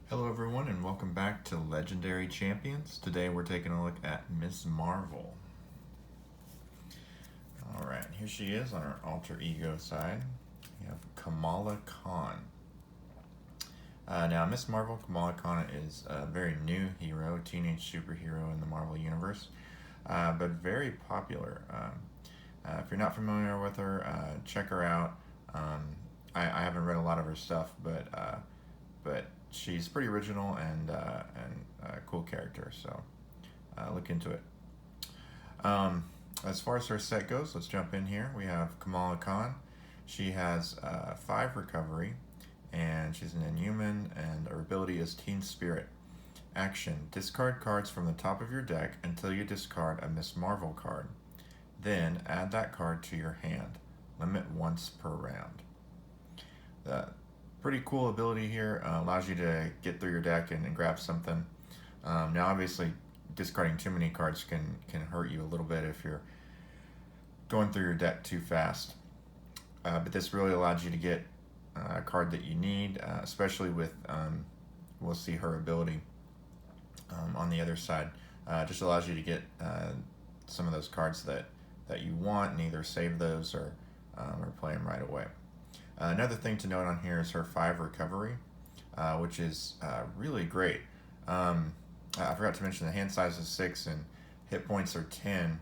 Hello, everyone, and welcome back to Legendary Champions. Today we're taking a look at Miss Marvel. Alright, here she is on her alter ego side. We have Kamala Khan. Now, Miss Marvel, Kamala Khan is a very new hero, teenage superhero in the Marvel Universe, but very popular. If you're not familiar with her, check her out. I haven't read a lot of her stuff, but she's pretty original and a cool character. So look into it. As far as her set goes, let's jump in here. We have Kamala Khan. She has 5 recovery, and she's an Inhuman, and her ability is Teen Spirit. Action: discard cards from the top of your deck until you discard a Miss Marvel card. Then add that card to your hand. Limit once per round. The pretty cool ability here. Allows you to get through your deck and grab something. Now, obviously, discarding too many cards can hurt you a little bit if you're going through your deck too fast. But this really allows you to get a card that you need, especially with, we'll see her ability on the other side. Just allows you to get some of those cards that you want and either save those or play them right away. Another thing to note on here is her 5 recovery, which is really great. I forgot to mention the hand size is 6 and hit points are 10.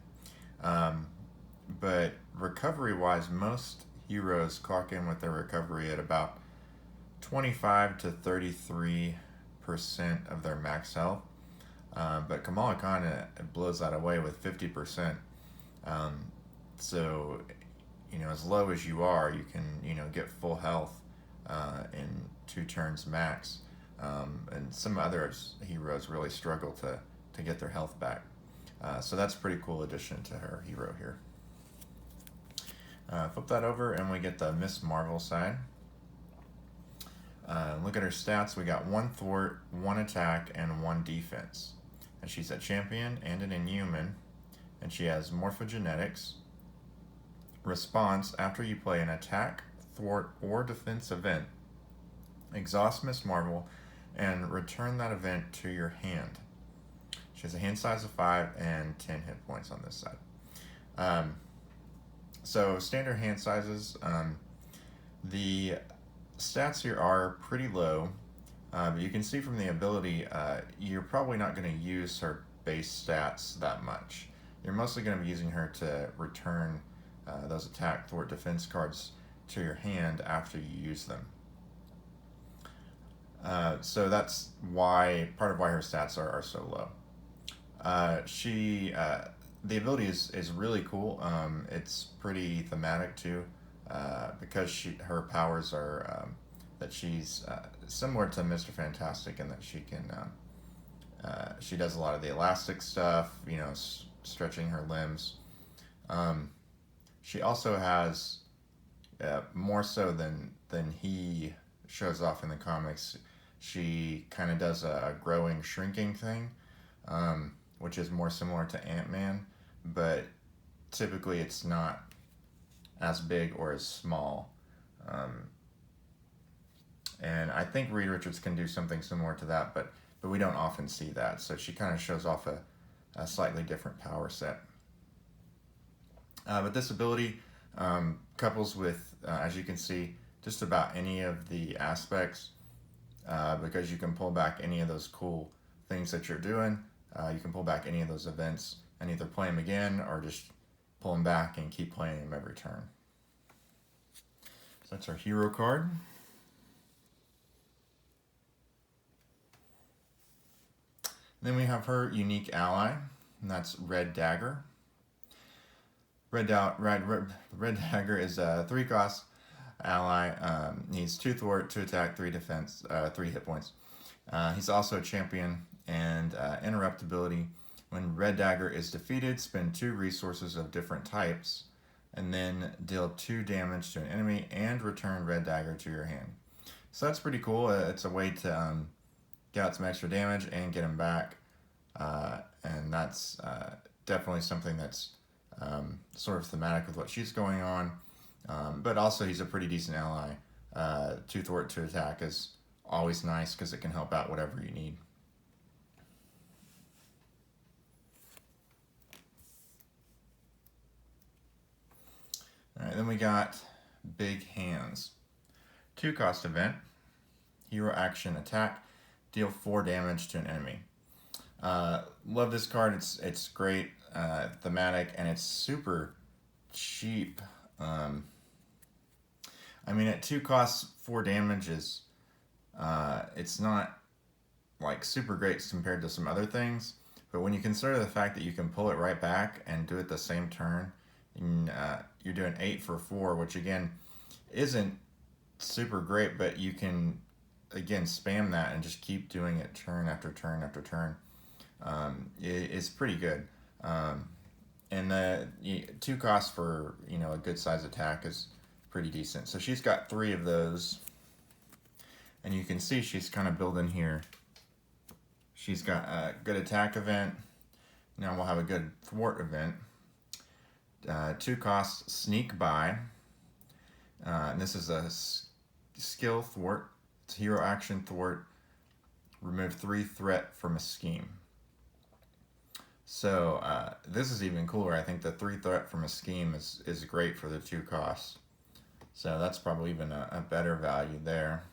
But recovery-wise, most heroes clock in with their recovery at about 25 to 33% of their max health. But Kamala Khan blows that away with 50%. So, as low as you are, you can, get full health in 2 turns max. And some other heroes really struggle to get their health back. So that's a pretty cool addition to her hero here. Flip that over and we get the Miss Marvel side. Look at her stats. We got 1 thwart, 1 attack, and 1 defense. And she's a champion and an Inhuman. And she has morphogenetics. Response: after you play an attack, thwart, or defense event, exhaust Miss Marvel and return that event to your hand. She has a hand size of 5 and 10 hit points on this side. So standard hand sizes. The stats here are pretty low, but you can see from the ability, you're probably not going to use her base stats that much. You're mostly going to be using her to return those attack, thwart, defense cards to your hand after you use them. So that's part of why her stats are so low. The ability is really cool. It's pretty thematic too, because her powers are that she's similar to Mr. Fantastic in that she does a lot of the elastic stuff, stretching her limbs. She also has, more so than he shows off in the comics, she kind of does a growing, shrinking thing, which is more similar to Ant-Man, but typically it's not as big or as small. And I think Reed Richards can do something similar to that, but we don't often see that. So she kind of shows off a slightly different power set. But this ability couples with, as you can see, just about any of the aspects, because you can pull back any of those cool things that you're doing. You can pull back any of those events and either play them again or just pull them back and keep playing them every turn. So that's our hero card. Then we have her unique ally, and that's Red Dagger. Red Dagger is a 3-cost ally. He's 2 thwart, 2 attack, 3 defense, 3 hit points. He's also a champion and interrupt ability. When Red Dagger is defeated, spend 2 resources of different types and then deal 2 damage to an enemy and return Red Dagger to your hand. So that's pretty cool. It's a way to get out some extra damage and get him back. And that's definitely something that's sort of thematic with what she's going on. But also he's a pretty decent ally. 2 thwart, 2 attack is always nice because it can help out whatever you need. All right, then we got Big Hands. 2-cost event. Hero action attack. Deal 4 damage to an enemy. Love this card. It's great, thematic, and it's super cheap. I mean, at 2 costs, 4 damage is it's not like super great compared to some other things. But when you consider the fact that you can pull it right back and do it the same turn, and, you're doing 8 for 4, which again isn't super great, but you can again spam that and just keep doing it turn after turn after turn. It's pretty good. And the 2 costs for a good size attack is pretty decent. So she's got 3 of those, and you can see she's kind of building here. She's got a good attack event. Now we'll have a good thwart event. 2 costs sneak by. And this is a skill thwart. It's hero action thwart. Remove 3 threat from a scheme. So this is even cooler. I think the 3 threat from a scheme is great for the 2 costs. So that's probably even a better value there.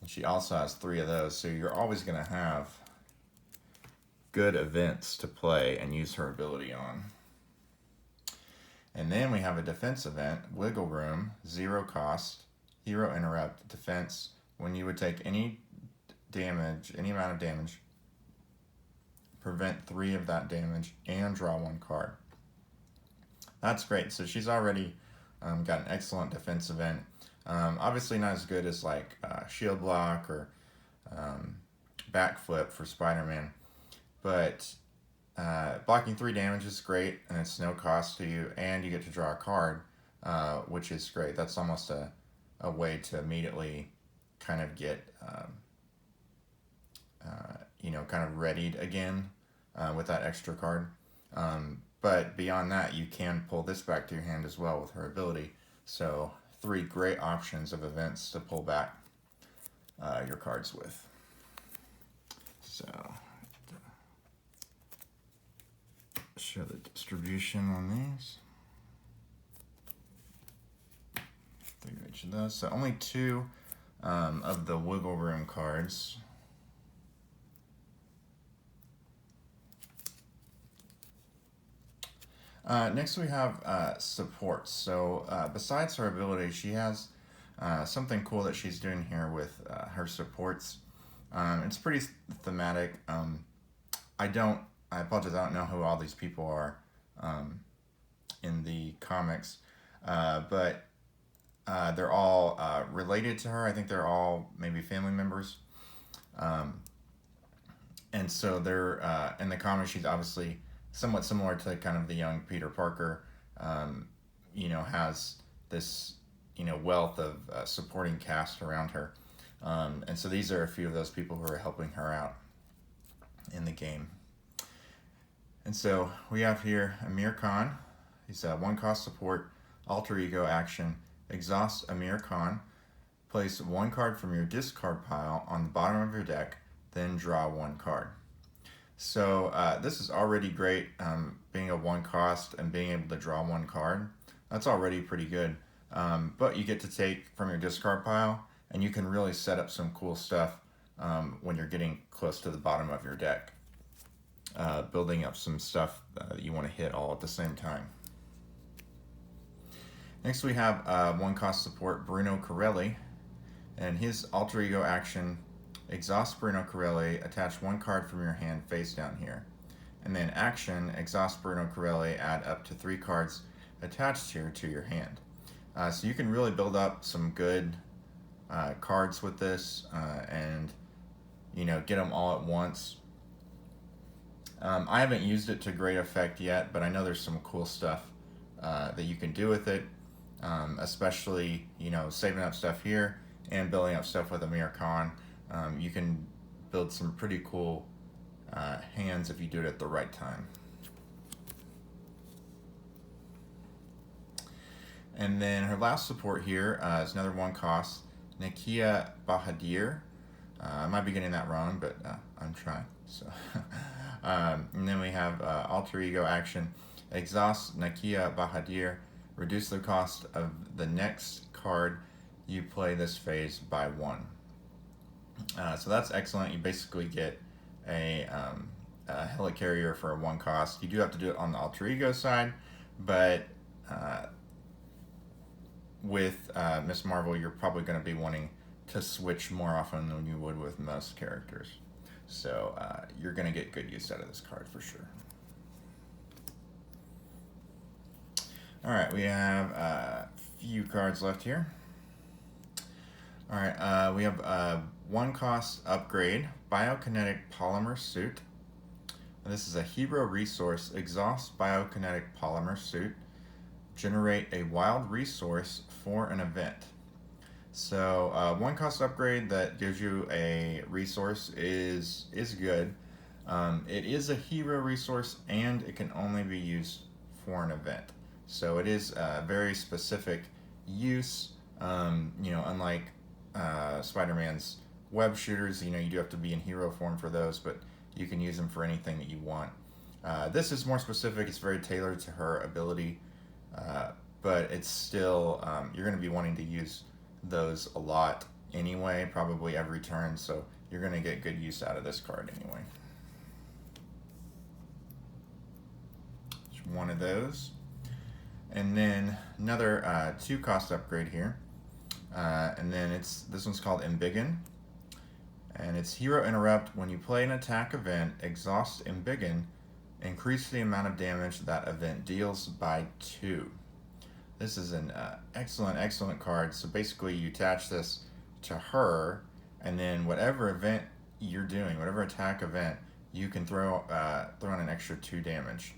And she also has 3 of those, so you're always going to have good events to play and use her ability on. And then we have a defense event, Wiggle Room, 0 cost, hero interrupt, defense. When you would take any damage, any amount of damage, prevent 3 of that damage and draw 1 card. That's great. So she's already got an excellent defense event. Obviously not as good as like shield block or backflip for Spider-Man, but blocking 3 damage is great, and it's no cost to you, and you get to draw a card, which is great. That's almost a way to immediately kind of get kind of readied again with that extra card. But beyond that, you can pull this back to your hand as well with her ability. So 3 great options of events to pull back your cards with. So show the distribution on these. 3 of each of those. So only 2 of the Wiggle Room cards. Next we have supports. So besides her ability, she has something cool that she's doing here with her supports. It's pretty thematic. I apologize, I don't know who all these people are in the comics, but they're all related to her. I think they're all maybe family members. And so they're, in the comics, she's obviously somewhat similar to kind of the young Peter Parker, has this, wealth of supporting cast around her. And so these are a few of those people who are helping her out in the game. And so we have here Amir Khan. He's a 1-cost support, alter ego action. Exhaust Amir Khan. Place 1 card from your discard pile on the bottom of your deck, then draw 1 card. So this is already great, being a 1-cost and being able to draw 1 card. That's already pretty good. But you get to take from your discard pile, and you can really set up some cool stuff when you're getting close to the bottom of your deck. Building up some stuff that you want to hit all at the same time. Next we have 1-cost support, Bruno Corelli, and his alter ego action, exhaust Bruno Corelli, attach 1 card from your hand face down here. And then action, exhaust Bruno Corelli, add up to 3 cards attached here to your hand. So you can really build up some good cards with this and get them all at once. I haven't used it to great effect yet, but I know there's some cool stuff that you can do with it, especially saving up stuff here and building up stuff with Amir Khan. You can build some pretty cool hands if you do it at the right time. And then her last support here is another 1-cost, Nakia Bahadir. I might be getting that wrong, but I'm trying. So, and then we have alter ego action. Exhaust Nakia Bahadir. Reduce the cost of the next card you play this phase by one. So that's excellent. You basically get a helicarrier for one cost. You do have to do it on the alter ego side, but with Miss Marvel, you're probably going to be wanting to switch more often than you would with most characters. So you're going to get good use out of this card for sure. All right, we have a few cards left here. All right, we have one cost upgrade, Biokinetic Polymer Suit. This is a hero resource, exhaust Biokinetic Polymer Suit. Generate a wild resource for an event. So one cost upgrade that gives you a resource is good. It is a hero resource and it can only be used for an event. So it is a very specific use. Unlike Spider-Man's web shooters, you do have to be in hero form for those, but you can use them for anything that you want. This is more specific. It's very tailored to her ability, but it's still, you're going to be wanting to use those a lot anyway, probably every turn, so you're going to get good use out of this card anyway. Just one of those. And then another 2 cost upgrade here. And then this one's called Embiggen. And it's Hero Interrupt. When you play an attack event, exhaust Embiggen, increase the amount of damage that event deals by 2. This is an excellent card. So basically you attach this to her, and then whatever event you're doing, whatever attack event, you can throw on an extra 2 damage.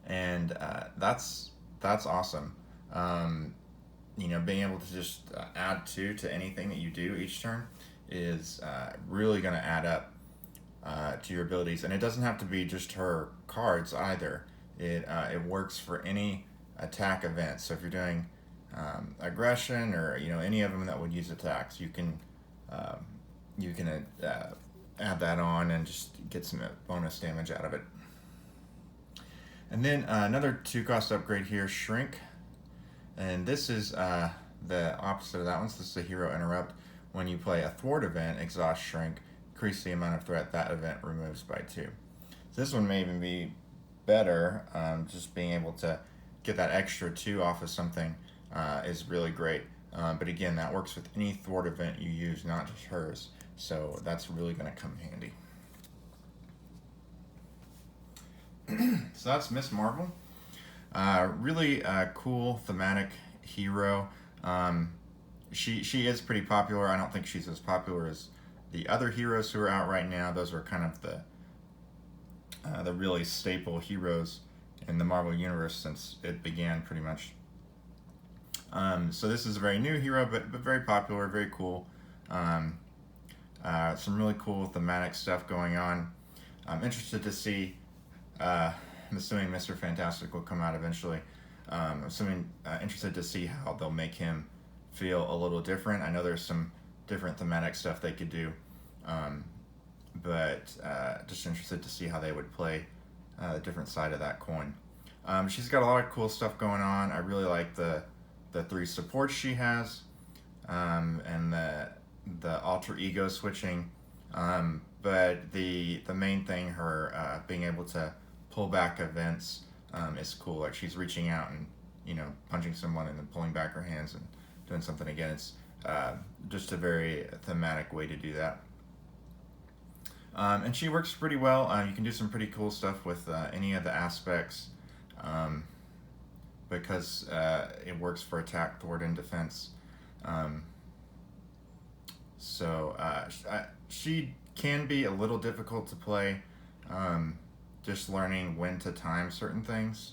And that's awesome. Being able to just add 2 to anything that you do each turn is really going to add up to your abilities. And it doesn't have to be just her cards either. It works for any attack event. So if you're doing aggression or any of them that would use attacks, you can add that on and just get some bonus damage out of it. And then another 2 cost upgrade here, Shrink. And this is the opposite of that one. So this is a Hero Interrupt. When you play a thwart event, exhaust Shrink, increase the amount of threat that event removes by 2. So this one may even be better. Just being able to get that extra 2 off of something is really great. But again, that works with any thwart event you use, not just hers. So that's really going to come handy. So that's Miss Marvel. Really cool thematic hero. She is pretty popular. I don't think she's as popular as the other heroes who are out right now. Those are kind of the really staple heroes in the Marvel Universe since it began, pretty much. So this is a very new hero, but very popular, very cool. Some really cool thematic stuff going on. I'm interested to see. I'm assuming Mr. Fantastic will come out eventually. I'm interested to see how they'll make him feel a little different. I know there's some different thematic stuff they could do, but just interested to see how they would play a different side of that coin. She's got a lot of cool stuff going on. I really like the 3 supports she has, and the alter ego switching. But the main thing, her being able to pull back events, is cool. Like she's reaching out and punching someone and then pulling back her hands and doing something again. It's just a very thematic way to do that. And she works pretty well. You can do some pretty cool stuff with any of the aspects, because it works for attack, thwart, and defense. She can be a little difficult to play, just learning when to time certain things.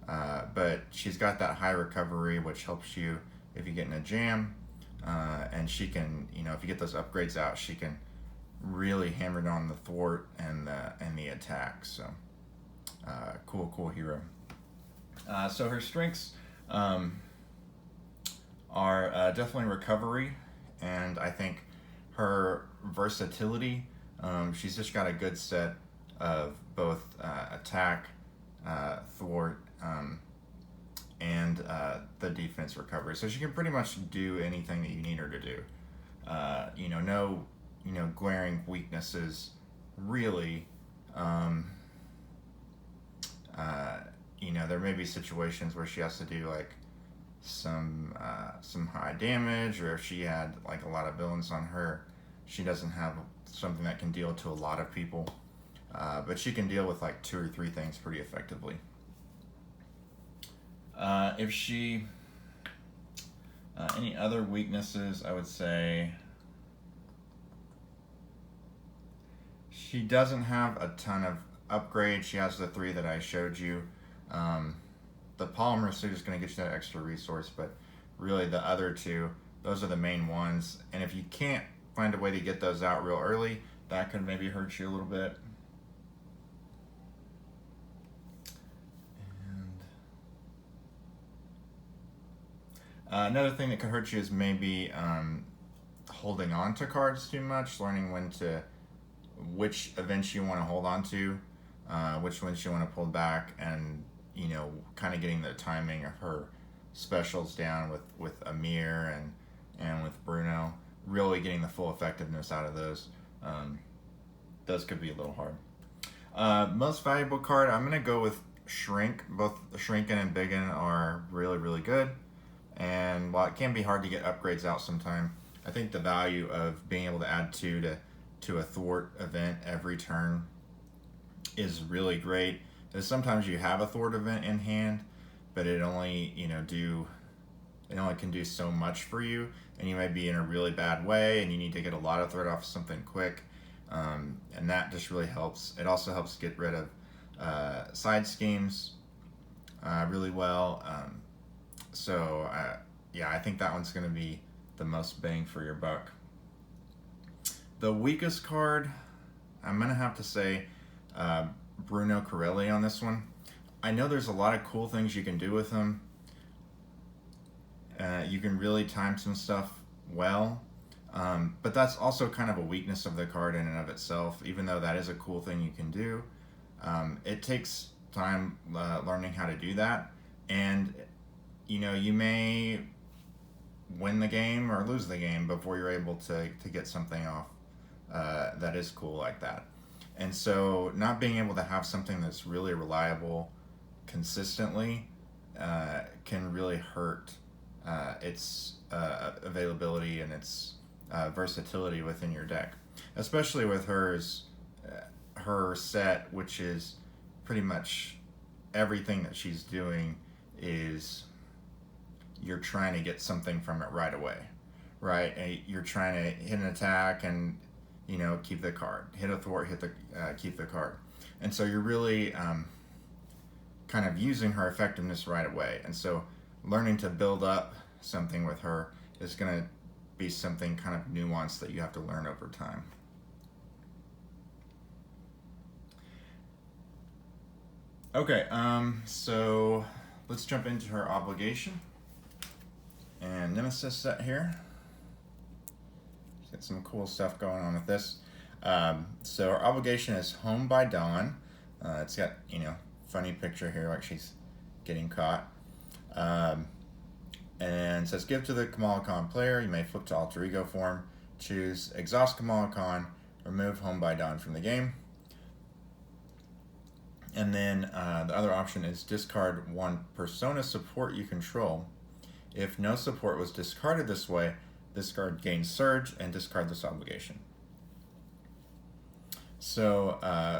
But she's got that high recovery, which helps you if you get in a jam. And she can, if you get those upgrades out, she can really hammer it on the thwart and the attack. So cool hero. So her strengths are definitely recovery, and I think her versatility. She's just got a good set of both attack, thwart, and the defense recovery. So she can pretty much do anything that you need her to do. No, glaring weaknesses, really. Um, there may be situations where she has to do like some high damage, or if she had like a lot of villains on her, she doesn't have something that can deal to a lot of people. But she can deal with like 2 or 3 things pretty effectively. If she any other weaknesses, I would say she doesn't have a ton of upgrades. She has the 3 that I showed you. The polymer suit is going to get you that extra resource, but really the other 2, those are the main ones. And if you can't find a way to get those out real early, that could maybe hurt you a little bit. Another thing that could hurt you is maybe holding on to cards too much, learning which events you want to hold on to, which ones you want to pull back, and kind of getting the timing of her specials down with Amir and with Bruno, really getting the full effectiveness out of those. Those could be a little hard. Most valuable card, I'm going to go with Shrink. Both Shrinkin and Biggin are really, really good. And while it can be hard to get upgrades out sometime, I think the value of being able to add 2 to a thwart event every turn is really great. Because sometimes you have a thwart event in hand, but it only can do so much for you, and you might be in a really bad way, and you need to get a lot of threat off something quick, and that just really helps. It also helps get rid of side schemes really well. I think that one's going to be the most bang for your buck. The weakest card, I'm going to have to say Bruno Corelli on this one. I know there's a lot of cool things you can do with him. You can really time some stuff well, but that's also kind of a weakness of the card in and of itself, even though that is a cool thing you can do. It takes time learning how to do that, and you may win the game or lose the game before you're able to get something off that is cool like that. And so not being able to have something that's really reliable consistently can really hurt its availability and its versatility within your deck, especially with her set, which is pretty much everything that she's doing is you're trying to get something from it right away, right? And you're trying to hit an attack and keep the card, hit a thwart, keep the card, and so you're really kind of using her effectiveness right away. And so learning to build up something with her is going to be something kind of nuanced that you have to learn over time. Okay, so let's jump into her obligation and nemesis set here. She's got some cool stuff going on with this. So our obligation is Home by Dawn. It's got, funny picture here like she's getting caught. And it says, give to the Kamala Khan player. You may flip to alter ego form. Choose exhaust Kamala Khan. Remove Home by Dawn from the game. And then the other option is discard 1 persona support you control. If no support was discarded this way, this card gains Surge and discard this obligation. So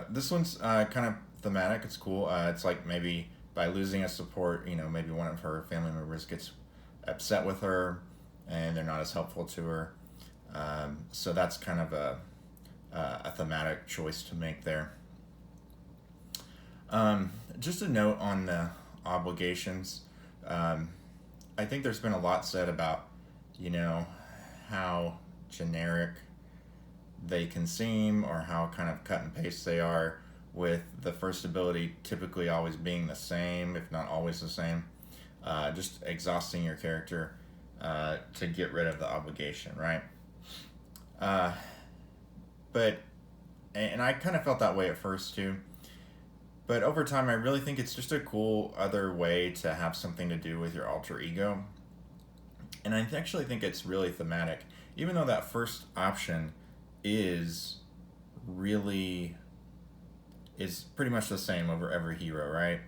this one's kind of thematic. It's cool. It's like maybe by losing a support, maybe one of her family members gets upset with her and they're not as helpful to her. So that's kind of a thematic choice to make there. Just a note on the obligations. I think there's been a lot said about, how generic they can seem or how kind of cut and paste they are, with the first ability typically always being the same, if not always the same. Just exhausting your character to get rid of the obligation, right? Uh, but and I kind of felt that way at first too. But over time, I really think it's just a cool other way to have something to do with your alter ego. And I actually think it's really thematic, even though that first option is really is pretty much the same over every hero, right?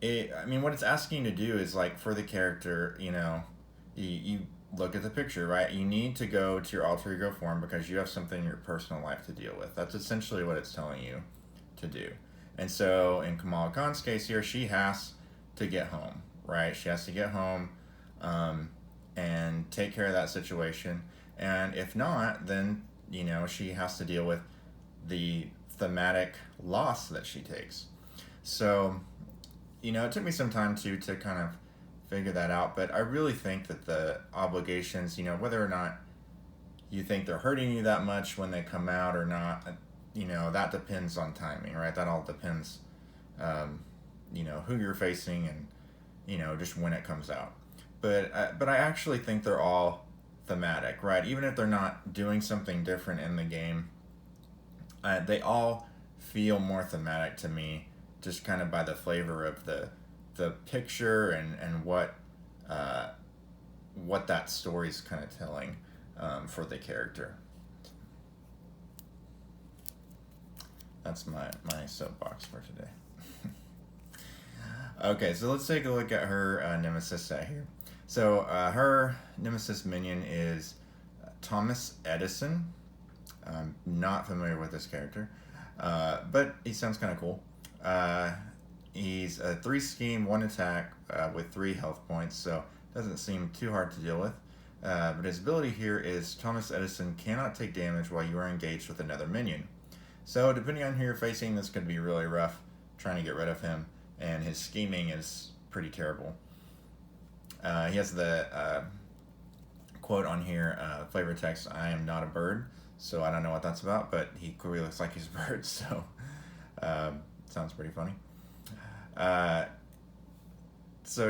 I mean, what it's asking you to do is like for the character, you look at the picture, right? You need to go to your alter ego form because you have something in your personal life to deal with. That's essentially what it's telling you to do. And so in Kamala Khan's case here, she has to get home, right? She has to get home and take care of that situation. And if not, then, she has to deal with the thematic loss that she takes. So, it took me some time to kind of figure that out, but I really think that the obligations, whether or not you think they're hurting you that much when they come out or not, that depends on timing, right? That all depends, who you're facing and, just when it comes out. But I actually think they're all thematic, right? Even if they're not doing something different in the game, they all feel more thematic to me, just kind of by the flavor of the picture and what that story's kind of telling for the character. That's my soapbox for today. Okay, so let's take a look at her nemesis set here. So her nemesis minion is Thomas Edison. I'm not familiar with this character, but he sounds kind of cool. He's a 3 scheme, 1 attack with 3 health points, so doesn't seem too hard to deal with. But his ability here is Thomas Edison cannot take damage while you are engaged with another minion. So depending on who you're facing, this could be really rough trying to get rid of him, and his scheming is pretty terrible. He has the quote on here, flavor text, "I am not a bird," so I don't know what that's about, but he clearly looks like he's a bird, so sounds pretty funny. So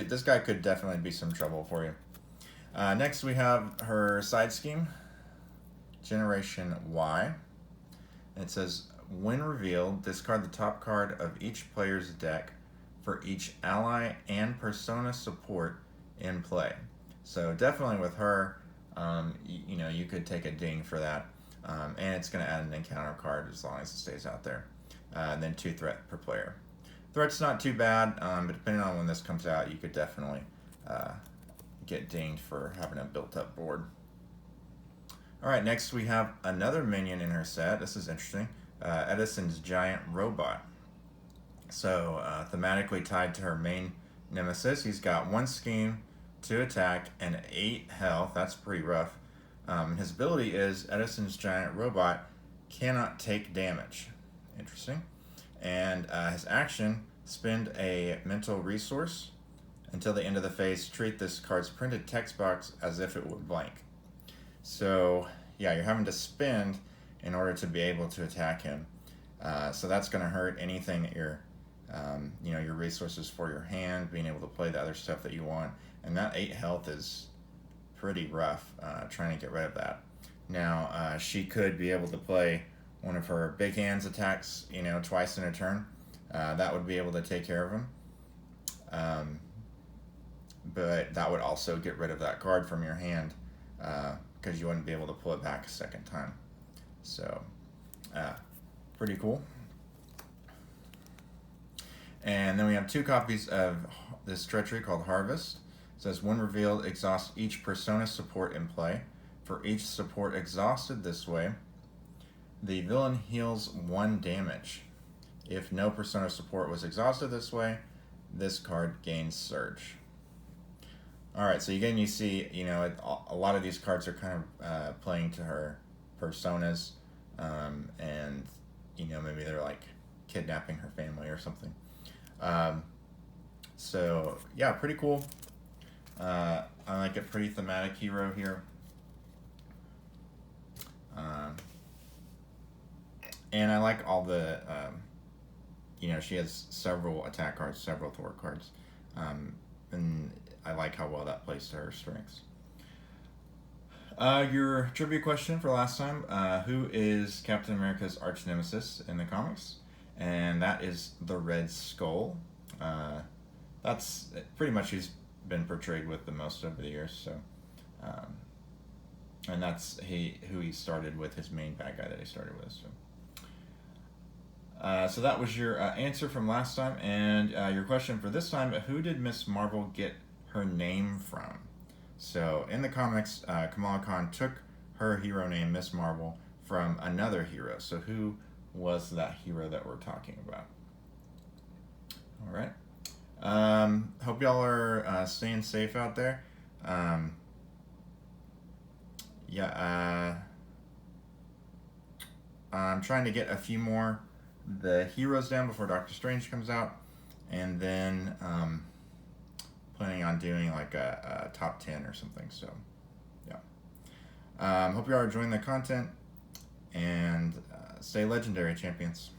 this guy could definitely be some trouble for you. Next we have her side scheme, Generation Y. It says, when revealed, discard the top card of each player's deck for each ally and persona support in play. So definitely with her, you could take a ding for that. And it's going to add an encounter card as long as it stays out there. And then 2 threat per player. Threat's not too bad, but depending on when this comes out, you could definitely get dinged for having a built-up board. Alright, next we have another minion in her set. This is interesting. Edison's Giant Robot. So, thematically tied to her main nemesis. He's got 1 scheme, 2 attack, and 8 health. That's pretty rough. His ability is Edison's Giant Robot cannot take damage. Interesting. And his action, spend a mental resource until the end of the phase. Treat this card's printed text box as if it were blank. So, yeah, you're having to spend in order to be able to attack him. So that's going to hurt anything that you're, your resources for your hand, being able to play the other stuff that you want. And that 8 health is pretty rough, trying to get rid of that. Now, she could be able to play one of her big hands attacks, twice in a turn. That would be able to take care of him. But that would also get rid of that card from your hand, because you wouldn't be able to pull it back a second time. So, pretty cool. And then we have 2 copies of this treachery called Harvest. It says, when revealed, exhaust each persona support in play. For each support exhausted this way, the villain heals 1 damage. If no persona support was exhausted this way, this card gains Surge. Alright, so again you see, a lot of these cards are kind of playing to her personas, and, maybe they're like kidnapping her family or something. So, yeah, pretty cool. I like a pretty thematic hero here. And I like all the, she has several attack cards, several thwart cards. and I like how well that plays to her strengths. Your trivia question for last time: who is Captain America's arch nemesis in the comics? And that is the Red Skull. That's pretty much he's been portrayed with the most over the years. So, and that's who he started with, his main bad guy that he started with. So that was your answer from last time, and your question for this time: who did Miss Marvel get her name from? So in the comics, Kamala Khan took her hero name, Miss Marvel, from another hero. So who was that hero that we're talking about? All right. Hope y'all are staying safe out there. I'm trying to get a few more the heroes down before Doctor Strange comes out, and then planning on doing like a top 10 or something. So yeah, hope you are enjoying the content, and stay legendary, champions.